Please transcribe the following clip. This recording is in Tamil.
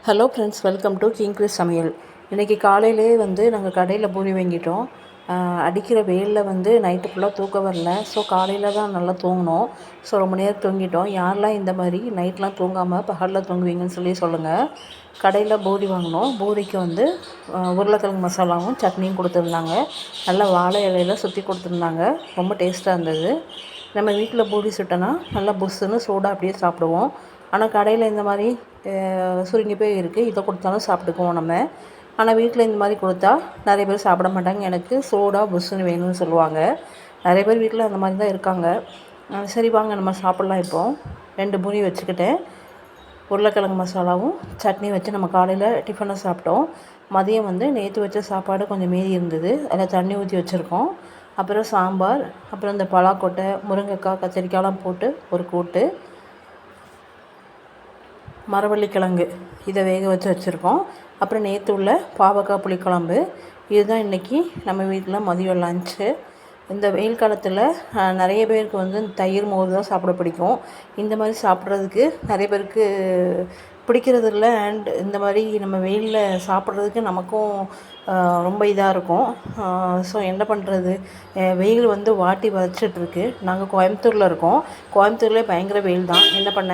Hello friends, welcome to king Chris சமையல். இன்றைக்கி காலையிலே நாங்கள் கடையில் பூரி வாங்கிட்டோம். அடிக்கிற வெயிலில் நைட்டு ஃபுல்லாக தூக்கம் வரல. ஸோ காலையில் தான் நல்லா தூங்கினோம். ஸோ ரொம்ப நேரம் தூங்கிட்டோம். யாரெல்லாம் இந்த மாதிரி நைட்லாம் தூங்காமல் பகலில் தூங்குவீங்கன்னு சொல்லுங்கள். கடையில் பூரி வாங்கினோம். பூரிக்கு உருளைக்கிழங்கு மசாலாவும் சட்னியும் கொடுத்துருந்தாங்க. நல்லா வாழை இலையில் சுற்றி கொடுத்துருந்தாங்க. ரொம்ப டேஸ்ட்டாக இருந்தது. நம்ம வீட்டில் பூரி சுட்டோன்னா நல்லா புஷ்ஷுன்னு சூடாக அப்படியே சாப்பிடுவோம். ஆனால் கடையில் இந்த மாதிரி சுருங்கி போய் இருக்குது. இதை கொடுத்தாலும் சாப்பிட்டுக்குவோம் நம்ம. ஆனால் வீட்டில் இந்த மாதிரி கொடுத்தா நிறைய பேர் சாப்பிட மாட்டாங்க. எனக்கு சூடாக புஷ்ஷுன்னு வேணும்னு சொல்லுவாங்க. நிறைய பேர் வீட்டில் அந்த மாதிரி தான் இருக்காங்க. சரி வாங்க நம்ம சாப்பிட்லாம். இப்போது 2 பூரி வச்சுக்கிட்டேன். உருளைக்கிழங்கு மசாலாவும் சட்னி வச்சு நம்ம காலையில் டிஃபனை சாப்பிட்டோம். மதியம் நேற்று வச்ச சாப்பாடு கொஞ்சம் மீதி இருந்தது. அதில் தண்ணி ஊற்றி வச்சுருக்கோம். அப்புறம் சாம்பார், அப்புறம் இந்த பலாக்கொட்டை, முருங்கைக்காய், கத்திரிக்காயெலாம் போட்டு ஒரு கூட்டு, மரவள்ளிக்கிழங்கு இதை வேக வச்சுருக்கோம். அப்புறம் நேற்று உள்ள பாவக்காய் புளிக்குழம்பு. இதுதான் இன்றைக்கி நம்ம வீட்டில் மதியம் லஞ்சு. இந்த வெயில் காலத்தில் நிறைய பேருக்கு தயிர் மோர் தான் சாப்பிட பிடிக்கும். இந்த மாதிரி சாப்பிட்றதுக்கு நிறைய பேருக்கு பிடிக்கிறது இல்லை. அண்ட் இந்த மாதிரி நம்ம வெயிலில் சாப்பிட்றதுக்கு நமக்கும் ரொம்ப இதாக இருக்கும். ஸோ என்ன பண்ணுறது, வெயில் வாட்டி வதச்சிட்ருக்கு. நாங்கள் கோயம்புத்தூரில் இருக்கோம். கோயம்புத்தூர்லேயே பயங்கர வெயில் தான். என்ன பண்ண